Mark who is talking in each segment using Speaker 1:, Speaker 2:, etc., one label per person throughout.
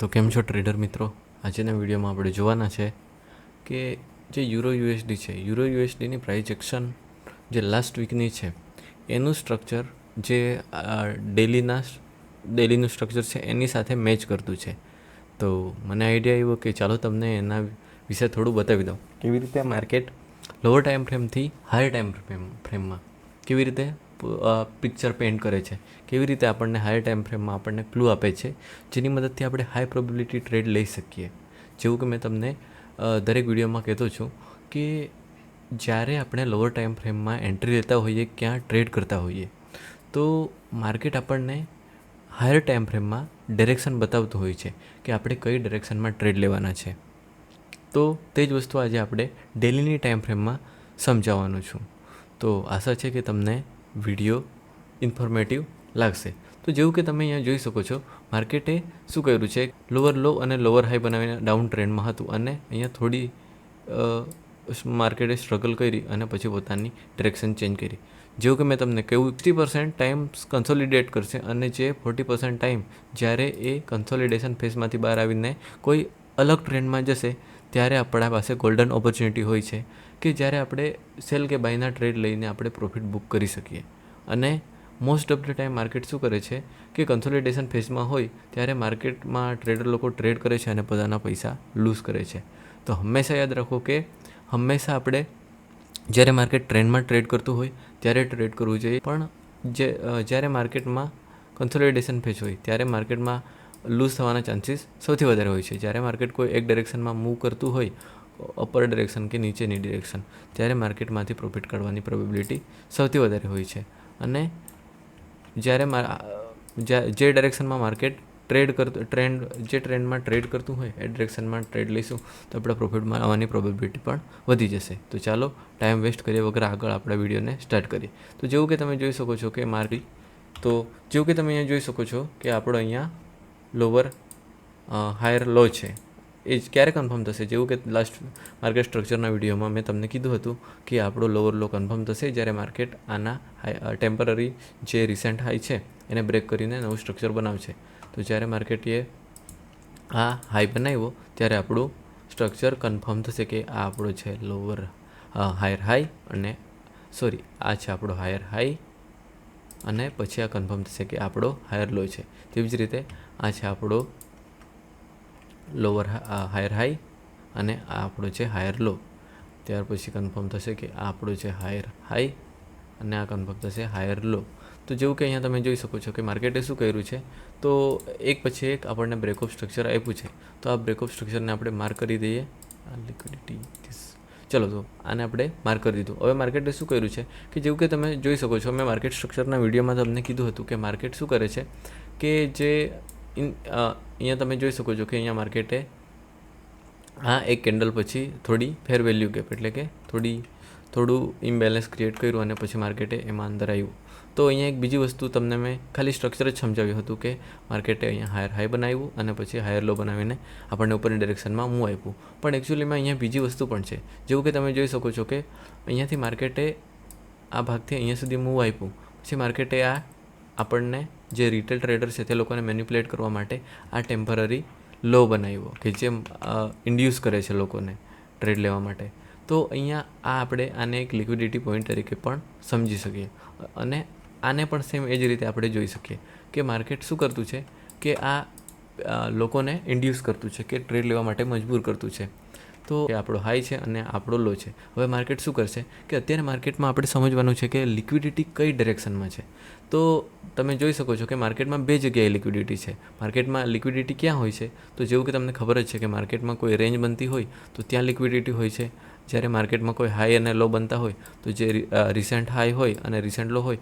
Speaker 1: તો કેમ છો ટ્રેડર મિત્રો? આજના વિડીયોમાં આપણે જોવાના છે કે જે યુરો યુએસડી છે, યુરો યુએસડીની પ્રાઇસ એક્શન જે લાસ્ટ વીકની છે એનું સ્ટ્રક્ચર જે ડેલીનું સ્ટ્રક્ચર છે એની સાથે મેચ કરતું છે. તો મને આઈડિયા આવ્યો કે ચાલો તમને એના વિશે થોડું બતાવી દઉં, કેવી રીતે માર્કેટ લોઅર ટાઈમ ફ્રેમથી હાયર ટાઈમ ફ્રેમમાં કેવી રીતે પિક્ચર પેઇન્ટ કરે છે, કેવી રીતે આપણને હાયર ટાઈમ ફ્રેમમાં આપણને ક્લુ આપે છે, જેની મદદથી આપણે હાઈ પ્રોબેબિલિટી ટ્રેડ લઈ શકીએ. જેવું કે મેં તમને દરેક વિડીયોમાં કહેતો છું કે જ્યારે આપણે લોઅર ટાઈમ ફ્રેમમાં એન્ટ્રી લેતા હોઈએ, ક્યાં ટ્રેડ કરતા હોઈએ, તો માર્કેટ આપણને હાયર ટાઈમ ફ્રેમમાં ડિરેક્શન બતાવતું હોય છે કે આપણે કઈ ડિરેક્શનમાં ટ્રેડ લેવાના છે. તો તે જ વસ્તુ આજે આપણે ડેલીની ટાઈમ ફ્રેમમાં સમજાવવાનું છું. તો આશા છે કે તમને વિડીયો ઇન્ફોર્મેટિવ લાગશે. તો જેવું કે તમે અહીંયા જોઈ શકો છો, માર્કેટે શું કર્યું છે, લોઅર લો અને લોઅર હાઈ બનાવીને ડાઉન ટ્રેન્ડમાં હતું અને અહીંયા થોડી માર્કેટે સ્ટ્રગલ કરી અને પછી પોતાની ડિરેક્શન ચેન્જ કરી. જેવું કે મેં તમને કહ્યું, 60% ટાઈમ કન્સોલિડેટ કરશે અને જે 40% ટાઈમ જ્યારે એ કન્સોલિડેશન ફેઝમાંથી બહાર આવીને કોઈ અલગ ટ્રેન્ડમાં જશે ત્યારે આપણા પાસે ગોલ્ડન ઓપોર્ચ્યુનિટી હોય છે કે જ્યારે આપણે સેલ કે બાયના ટ્રેડ લઈને આપણે પ્રોફિટ બુક કરી શકીએ. અને most of the time market શું કરે છે કે કન્સોલિડેશન ફેઝમાં હોય ત્યારે માર્કેટમાં ટ્રેડર લોકો ટ્રેડ કરે છે અને પોતાના પૈસા લૂઝ કરે છે. તો હંમેશા યાદ રાખો કે હંમેશા આપણે જ્યારે માર્કેટ ટ્રેન્ડમાં ટ્રેડ કરતું હોય ત્યારે ટ્રેડ કરવું જોઈએ, પણ જ્યારે માર્કેટમાં કન્સોલિડેશન ફેઝ હોય ત્યારે માર્કેટમાં લૂઝ થવાના ચાન્સીસ સૌથી વધારે હોય છે. જ્યારે માર્કેટ કોઈ એક ડિરેક્શનમાં મૂવ કરતું હોય, અપર ડિરેક્શન કે નીચેની ડિરેક્શન, ત્યારે માર્કેટમાંથી પ્રોફિટ કાઢવાની પ્રોબેબિલિટી સૌથી વધારે હોય છે. અને જ્યારે જે ડિરેક્શનમાં માર્કેટ જે ટ્રેન્ડમાં ટ્રેડ કરતું હોય એ ડિરેક્શનમાં ટ્રેડ લઈશું તો આપણા પ્રોફિટમાં આવવાની પ્રોબેબિલિટી પણ વધી જશે. તો ચાલો ટાઈમ વેસ્ટ કર્યા વગર આગળ આપણા વિડીયોને સ્ટાર્ટ કરીએ. તો જેવું કે તમે જોઈ શકો છો કે જેવું કે તમે અહીંયા જોઈ શકો છો કે આપણો અહીંયા લોઅર હાયર લો છે. એ જ ક્યારે કન્ફર્મ થશે? જેવું કે લાસ્ટ માર્કેટ સ્ટ્રક્ચરના વિડીયોમાં મેં તમને કીધું હતું કે આપણો લોઅર લો કન્ફર્મ થશે જ્યારે માર્કેટ આના ટેમ્પરરી જે રિસેન્ટ હાઈ છે એને બ્રેક કરીને નવું સ્ટ્રક્ચર બનાવશે. તો જ્યારે માર્કેટે આ હાઈ બનાવ્યો ત્યારે આપણું સ્ટ્રક્ચર કન્ફર્મ થશે કે આ આપણો છે લોઅર હાયર હાઈ અને આ છે આપણો હાયર હાઈ અને પછી આ કન્ફર્મ થશે કે આપણો હાયર લો છે. તેવી જ રીતે આ છે આપણો લોઅર હાયર હાઈ અને આ આપણો છે હાયર લો. ત્યાર પછી કન્ફર્મ થશે કે આ આપણો છે હાયર હાઈ અને આ કન્ફર્મ થશે હાયર લો. તો જેવું કે અહીંયા તમે જોઈ શકો છો કે માર્કેટે શું કર્યું છે, તો એક પછી એક આપણને બ્રેકઅપ સ્ટ્રક્ચર આપ્યું છે. તો આ બ્રેકઅપ સ્ટ્રક્ચરને આપણે માર્ક કરી દઈએ. ચલો, તો આને આપણે માર્ક કરી દીધું. હવે માર્કેટે શું કર્યું છે કે જેવું કે તમે જોઈ શકો છો, મેં માર્કેટ સ્ટ્રક્ચરના વિડીયોમાં તમને કીધું હતું કે માર્કેટ શું કરે છે કે અહીંયા તમે જોઈ શકો છો કે અહીંયા માર્કેટે આ એક કેન્ડલ પછી થોડી ફેર વેલ્યુ ગેપ એટલે કે થોડું ઇમ્બેલેન્સ ક્રિએટ કર્યું અને પછી માર્કેટે એમાં અંદર આવ્યું. તો અહીંયા એક બીજી વસ્તુ તમને મેં ખાલી સ્ટ્રક્ચર જ સમજાવ્યું હતું કે માર્કેટે અહીંયા હાયર હાઈ બનાવ્યું અને પછી હાયર લો બનાવીને આપણને ઉપરની ડિરેક્શનમાં મૂવ આપ્યું. પણ એકચ્યુઅલીમાં અહીંયા બીજી વસ્તુ પણ છે. જેવું કે તમે જોઈ શકો છો કે અહીંયાથી માર્કેટે આ ભાગથી અહીંયા સુધી મૂવ આપ્યું, પછી માર્કેટે આપણને જે રિટેલ ટ્રેડર છે તે લોકોને મેન્યુપ્યુલેટ કરવા માટે આ ટેમ્પરરી લો બનાવ્યો કે જે ઇન્ડ્યુસ કરે છે લોકોને ટ્રેડ લેવા માટે. તો અહીંયા આપણે આને એક લિક્વિડિટી પોઈન્ટ તરીકે પણ સમજી શકીએ અને આને પણ સેમ એ જ રીતે આપણે જોઈ શકીએ કે માર્કેટ શું કરતું છે કે આ લોકોને ઇન્ડ્યુસ કરતું છે કે ટ્રેડ લેવા માટે મજબૂર કરતું છે. તો એ આપણો હાઈ છે અને આપણો લો છે. હવે માર્કેટ શું કરશે કે અત્યારે માર્કેટમાં આપણે સમજવાનું છે કે લિક્વિડિટી કઈ ડિરેક્શનમાં છે. તો તમે જોઈ શકો છો કે માર્કેટમાં બે જગ્યાએ લિક્વિડિટી છે. માર્કેટમાં લિક્વિડિટી ક્યાં હોય છે? તો જેવું કે તમને ખબર જ છે કે માર્કેટમાં કોઈ રેન્જ બનતી હોય તો ત્યાં લિક્વિડિટી હોય છે. જ્યારે માર્કેટમાં કોઈ હાઈ અને લો બનતા હોય તો જે રિસેન્ટ હાઈ હોય અને રિસેન્ટ લો હોય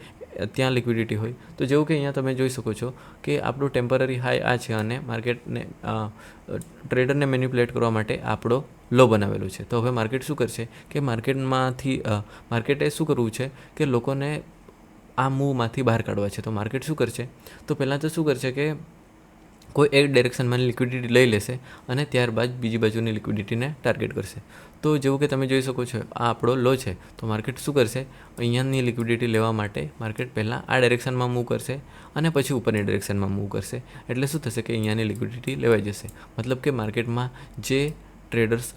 Speaker 1: ત્યાં લિક્વિડિટી હોય. તો જેવું કે અહીંયા તમે જોઈ શકો છો કે આપણું ટેમ્પરરી હાઈ આ છે અને માર્કેટને ટ્રેડરને મેન્યુપ્યુલેટ કરવા માટે આપણો લો બનાવેલું છે. તો હવે માર્કેટ શું કરશે કે માર્કેટે શું કરવું છે કે લોકોને આ મૂવમાંથી બહાર કાઢવા છે. તો માર્કેટ શું કરશે, તો પહેલાં તો શું કરશે કે કોઈ એક ડાયરેક્શનમાં લિક્વિડિટી લઈ લેશે અને ત્યારબાદ બીજી બાજુની લિક્વિડિટીને ટાર્ગેટ કરશે. તો જેવું કે તમે જોઈ શકો છો, આ આપણો લો છે. તો માર્કેટ શું કરશે, અહીંયાની લિક્વિડિટી લેવા માટે માર્કેટ પહેલાં આ ડાયરેક્શનમાં મૂવ કરશે અને પછી ઉપરની ડાયરેક્શનમાં મૂવ કરશે. એટલે શું થશે કે અહીંયાની લિક્વિડિટી લેવાઈ જશે. મતલબ કે માર્કેટમાં જે ટ્રેડર્સ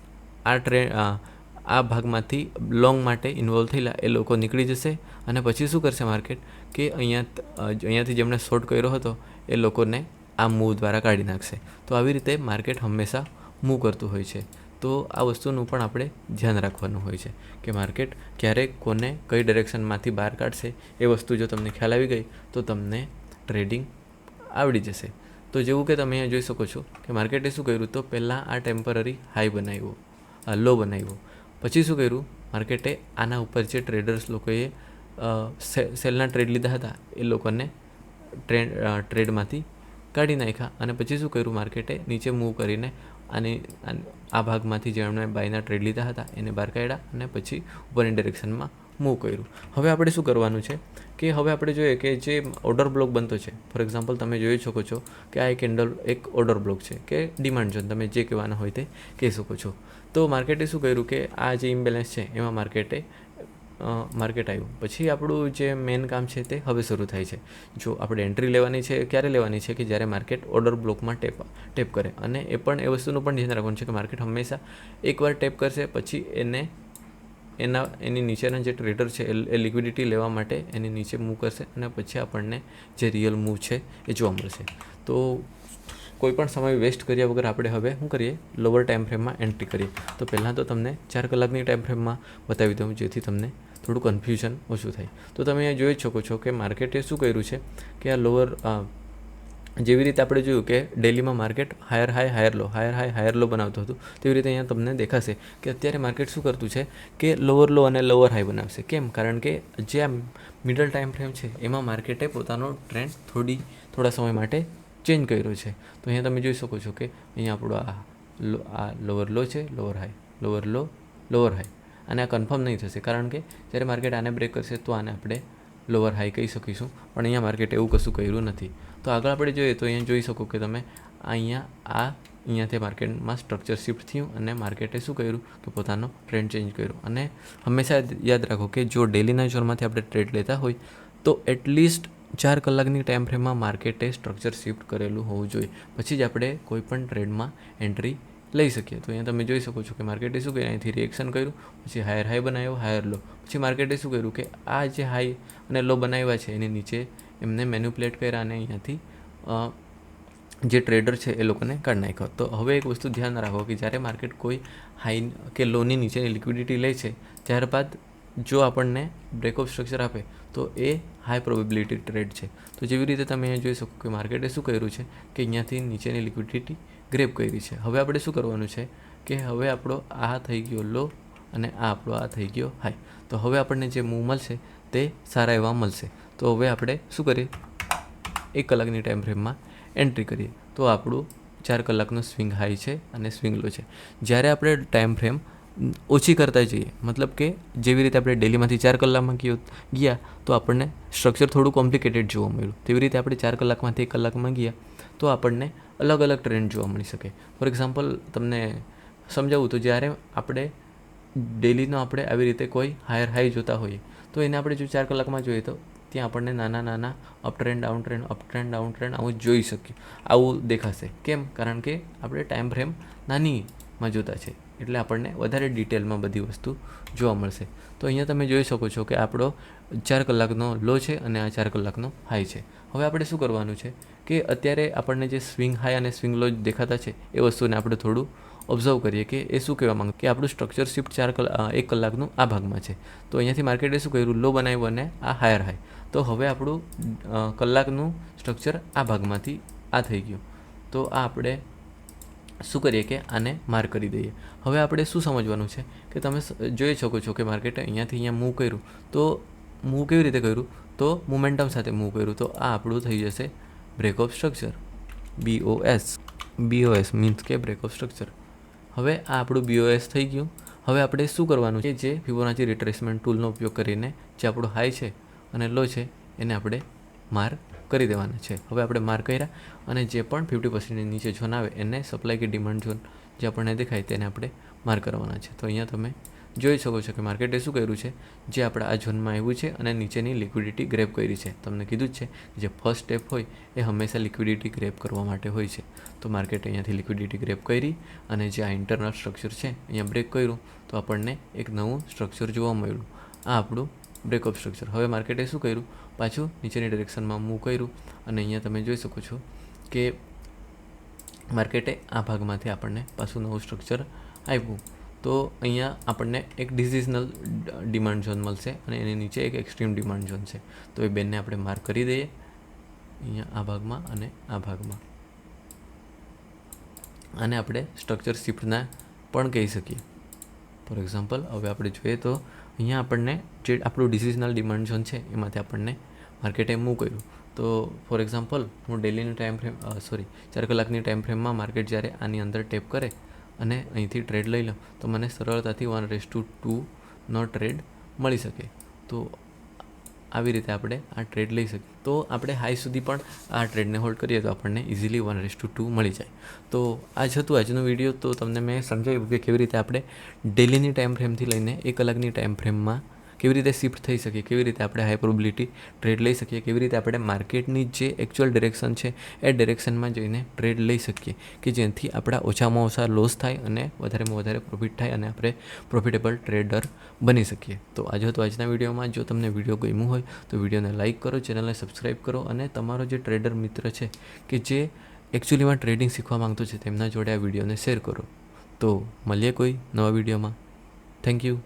Speaker 1: આ ભાગમાંથી લોંગ માટે ઇન્વોલ્વ થયેલા એ લોકો નીકળી જશે અને પછી શું કરશે માર્કેટ કે અહીંયાથી જેમણે શોર્ટ કર્યો હતો એ લોકોને આ મૂવ દ્વારા કાઢી નાખશે. તો આવી રીતે માર્કેટ હંમેશા મૂવ કરતું હોય છે. તો આ વસ્તુનું પણ આપણે ધ્યાન રાખવાનું હોય છે કે માર્કેટ ક્યારે કોને કઈ ડાયરેક્શનમાંથી બહાર કાઢશે. એ વસ્તુ જો તમને ખ્યાલ આવી ગઈ તો તમને ટ્રેડિંગ આવડી જશે. તો જેવું કે તમે અહીંયા જોઈ શકો છો કે માર્કેટે શું કર્યું, તો પહેલાં આ ટેમ્પરરી હાઈ બનાવ્યો, લો બનાવ્યો. પછી શું કર્યું, માર્કેટે આના ઉપર જે ટ્રેડર્સ લોકોએ સેલના ટ્રેડ લીધા હતા એ લોકોને ટ્રેડમાંથી કાઢી નાખ્યા અને પછી શું કર્યું, માર્કેટે નીચે મૂવ કરીને આ ભાગમાંથી જેમણે બાયના ટ્રેડ લીધા હતા એને બહાર કાઢ્યા અને પછી ઉપરની ડાયરેક્શનમાં મૂવ કર્યું. હવે આપણે શું કરવાનું છે કે હવે આપણે જોઈએ કે જે ઓર્ડર બ્લોક બનતો છે, ફોર એક્ઝામ્પલ તમે જોઈ શકો છો કે આ એક ઓર્ડર બ્લોક છે કે ડિમાન્ડ ઝોન, તમે જે કહેવાના હોય તે કહી શકો છો. તો માર્કેટે શું કર્યું કે આ જે ઇમ્બેલેન્સ છે એમાં માર્કેટ આવ્યું. પછી આપણું જે મેઇન કામ છે તે હવે શરૂ થાય છે. જો આપણે એન્ટ્રી લેવાની છે, ક્યારે લેવાની છે કે જ્યારે માર્કેટ ઓર્ડર બ્લોકમાં ટેપ કરે. અને એ વસ્તુનું પણ ધ્યાન રાખવાનું છે કે માર્કેટ હંમેશા એકવાર ટેપ કરશે પછી એની નીચેના જે ટ્રેડર છે એ લિક્વિડિટી લેવા માટે એની નીચે મૂવ કરશે અને પછી આપણને જે રિયલ મૂવ છે એ જોવા મળશે. તો કોઈ પણ સમય વેસ્ટ કર્યા વગર આપણે હવે શું કરીએ, લોઅર ટાઈમ ફ્રેમમાં એન્ટ્રી કરીએ. તો પહેલાં તો તમને 4 કલાકની ટાઈમ ફ્રેમમાં બતાવી દઉં જેથી તમને થોડું કન્ફ્યુઝન ઓછું થાય. તો તમે અહીંયા જોઈ શકો છો કે માર્કેટે શું કર્યું છે કે આ લોઅર જેવી રીતે આપણે જોયું કે ડેલીમાં માર્કેટ હાયર હાયર લો બનાવતું હતું, તેવી રીતે અહીંયા તમને દેખાશે કે અત્યારે માર્કેટ શું કરતું છે કે લોઅર લો અને લોઅર હાઈ બનાવશે. કેમ? કારણ કે જે આ મિડલ ટાઈમ ફ્રેમ છે એમાં માર્કેટે પોતાનો ટ્રેન્ડ થોડા સમય માટે ચેન્જ કર્યો છે. તો અહીંયા તમે જોઈ શકો છો કે અહીંયા આપણો આ લોઅર લો છે, લોઅર હાઈ, લોઅર લો, લોઅર હાઈ. અને આ કન્ફર્મ નહીં થશે કારણ કે જ્યારે માર્કેટ આને બ્રેક કરશે તો આને આપણે લોઅર હાઈ કહી શકીશું, પણ અહીંયા માર્કેટે એવું કશું કર્યું નથી. તો આગળ આપણે જોઈએ તો અહીંયા જોઈ શકો કે તમે અહીંયાથી માર્કેટમાં સ્ટ્રક્ચર શિફ્ટ થયું અને માર્કેટે શું કર્યું કે પોતાનો ટ્રેન્ડ ચેન્જ કર્યો. અને હંમેશા યાદ રાખો કે જો ડેલીના ઝોનમાંથી આપણે ટ્રેડ લેતા હોય તો એટલીસ્ટ 4 કલાકની ટાઈમ ફ્રેમમાં માર્કેટે સ્ટ્રક્ચર શિફ્ટ કરેલું હોવું જોઈએ, પછી જ આપણે કોઈ પણ ટ્રેડમાં એન્ટ્રી લઈ શકીએ. તો અહીંયા તમે જોઈ શકો છો કે માર્કેટે શું કર્યું, અહીંથી રિએક્શન કર્યું, પછી હાયર હાઈ બનાવ્યો, હાયર લો. પછી માર્કેટે શું કર્યું કે આ જે હાઈ અને લો બનાવ્યા છે એની નીચે એમને મેન્યુપ્લેટ કર્યા અને અહીંયાથી જે ટ્રેડર છે એ લોકોને કાઢી નાખ્યો. તો હવે એક વસ્તુ ધ્યાન રાખો કે જ્યારે માર્કેટ કોઈ હાઈ કે લોની નીચેની લિક્વિડિટી લે છે ત્યારબાદ જો આપણને બ્રેકઅપ સ્ટ્રક્ચર આપે તો એ હાઈ પ્રોબેબિલિટી ટ્રેડ છે. તો જેવી રીતે તમે અહીંયા જોઈ શકો કે માર્કેટે શું કર્યું છે કે અહીંયાથી નીચેની લિક્વિડિટી ગ્રેબ કરી છે. હવે આપણે શું કરવાનું છે કે હવે આપણો આ થઈ ગયો લો અને આપણો આ થઈ ગયો હાઈ. તો હવે આપણને જે મૂવ મળશે તે સારા એવા મળશે. તો હવે આપણે શું કરીએ, 1 કલાકની ટાઈમ ફ્રેમમાં એન્ટ્રી કરીએ. તો આપણું 4 કલાકનો સ્વિંગ હાઈ છે અને સ્વિંગ લો છે. જ્યારે આપણે ટાઈમ ફ્રેમ ઓછી કરતા જઈએ, મતલબ કે જેવી રીતે આપણે ડેલીમાંથી 4 કલાકમાં ગયા તો આપણને સ્ટ્રક્ચર થોડું કોમ્પ્લિકેટેડ જોવા મળ્યું, તેવી રીતે આપણે 4 કલાકમાંથી 1 કલાકમાં ગયા તો આપણને અલગ અલગ ટ્રેન્ડ જોવા મળી શકે. ફોર એક્ઝામ્પલ તમને સમજાવું તો જ્યારે આપણે ડેલીનો આપણે આવી રીતે કોઈ હાયર હાઈ જોતા હોઈએ તો એને આપણે જો 4 કલાકમાં જોઈએ તો ત્યાં આપણને નાના અપ ટ્રેન્ડ ડાઉન ટ્રેન્ડ આવું જોઈ શકીએ, આવું દેખાશે. કેમ? કારણ કે આપણે ટાઈમ ફ્રેમ નાનીમાં જોતા છે એટલે આપણને વધારે ડિટેલમાં બધી વસ્તુ જોવા મળશે. તો અહીંયા તમે જોઈ શકો છો કે આપણો 4 કલાકનો લો છે અને આ 4 કલાકનો હાઈ છે. હવે આપણે શું કરવાનું છે કે અત્યારે આપણને જે સ્વિંગ હાઈ અને સ્વિંગ લો દેખાતા છે એ વસ્તુને આપણે થોડું ઓબ્ઝર્વ કરીએ કે એ શું કહેવા માંગે કે આપણું સ્ટ્રક્ચર શિફ્ટ 1 કલાકનું આ ભાગમાં છે. તો અહીંયાથી માર્કેટે શું કર્યું, લો બનાવ્યું અને આ હાયર હાઈ. તો હવે આપણું કલાકનું સ્ટ્રક્ચર આ ભાગમાંથી આ થઈ ગયું. તો આ આપણે શું કરીએ કે આને માર્ક કરી દઈએ. હવે આપણે શું સમજવાનું છે કે તમે જોઈ શકો છો કે માર્કેટે અહીંયાથી અહીંયા મૂવ કર્યું. તો મૂવ કેવી રીતે કર્યું, તો મોમેન્ટમ સાથે મૂવ કર્યું. તો આ આપણું થઈ જશે બ્રેકઅપ સ્ટ્રક્ચર, BOS મીન્સ કે બ્રેકઅપ સ્ટ્રક્ચર. હવે આ આપણું BOS થઈ ગયું. હવે આપણે શું કરવાનું છે, જે ફિબોનાચી રિટ્રેસમેન્ટ ટૂલનો ઉપયોગ કરીને જે આપણો હાઈ છે અને લો છે એને આપણે માર્ક કરી દેવાના છે. હવે આપણે માર્ક કર્યા અને જે પણ 50%ની નીચે ઝોન આવે એને સપ્લાય કે ડિમાન્ડ ઝોન જે આપણને દેખાય તેને આપણે માર્ક કરવાના છે. તો અહીંયા તમે જોઈ શકો છો કે માર્કેટે શું કર્યું છે, જે આપણે આ ઝોનમાં આવ્યું છે અને નીચેની લિક્વિડિટી ગ્રેપ કરી છે. તમને કીધું જ છે કે જે ફર્સ્ટ સ્ટેપ હોય એ હંમેશા લિક્વિડિટી ગ્રેપ કરવા માટે હોય છે. તો માર્કેટે અહીંયાથી લિક્વિડિટી ગ્રેપ કરી અને જે આ ઇન્ટરનલ સ્ટ્રક્ચર છે અહીંયા બ્રેક કર્યું તો આપણને એક નવું સ્ટ્રક્ચર જોવા મળ્યું. આ આપણું બ્રેકઅપ સ્ટ્રક્ચર. હવે માર્કેટે શું કર્યું, પાછું નીચેની ડિરેક્શનમાં મૂવ કર્યું અને અહીંયા તમે જોઈ શકો છો કે માર્કેટે આ ભાગમાંથી આપણને પાછું નવું સ્ટ્રક્ચર આપ્યું. તો અહીંયા આપણને એક ડિસિઝનલ ડિમાન્ડ ઝોન મળશે અને એની નીચે એક એક્સ્ટ્રીમ ડિમાન્ડ ઝોન છે. તો એ બેનને આપણે માર્ક કરી દઈએ અહીંયા આ ભાગમાં અને આ ભાગમાં. આને આપણે સ્ટ્રક્ચર શિફ્ટના પણ કહી શકીએ. ફોર એક્ઝામ્પલ હવે આપણે જોઈએ તો અહીંયા આપણને જે આપણું ડિસિઝનલ ડિમાન્ડ ઝોન છે એમાંથી આપણને માર્કેટે મૂવ કર્યું. તો ફોર એક્ઝામ્પલ હું ડેલીની ટાઈમ ફ્રેમ 4 કલાકની ટાઈમ ફ્રેમમાં માર્કેટ જ્યારે આની અંદર ટેપ કરે અને અહીંથી ટ્રેડ લઈ લો તો મને સરળતાથી 1:2નો ટ્રેડ મળી શકે. તો આવી રીતે આપણે આ ટ્રેડ લઈ શકીએ. તો આપણે હાઈ સુધી પણ આ ટ્રેડને હોલ્ડ કરીએ તો આપણને ઇઝીલી 1:2 મળી જાય. તો આ જ હતું આજનો વિડીયો. તો તમને મેં સમજાવ્યું કે કેવી રીતે આપણે ડેલીની ટાઈમ ફ્રેમથી લઈને 1 કલાકની ટાઈમ ફ્રેમમાં કેવી રીતે શિફ્ટ થઈ શકીએ, કેવી રીતે આપણે હાઈ પ્રોબેબિલિટી ટ્રેડ લઈ શકીએ, કેવી રીતે આપણે માર્કેટની જે એકચ્યુઅલ ડિરેક્શન છે એ ડિરેક્શનમાં જઈને ટ્રેડ લઈ શકીએ કે જેથી આપણા ઓછામાં ઓછા લોસ થાય અને વધારેમાં વધારે પ્રોફિટ થાય અને આપણે પ્રોફિટેબલ ટ્રેડર બની શકીએ. તો આજે હતો આજના વિડીયોમાં. જો તમને વિડીયો ગમ્યું હોય તો વિડીયોને લાઇક કરો, ચેનલને સબસ્ક્રાઈબ કરો અને તમારો જે ટ્રેડર મિત્ર છે કે જે એકચ્યુઅલીમાં ટ્રેડિંગ શીખવા માંગતો છે તેમના જોડે આ વિડીયોને શેર કરો. તો મળીએ કોઈ નવા વિડીયોમાં. Thank you.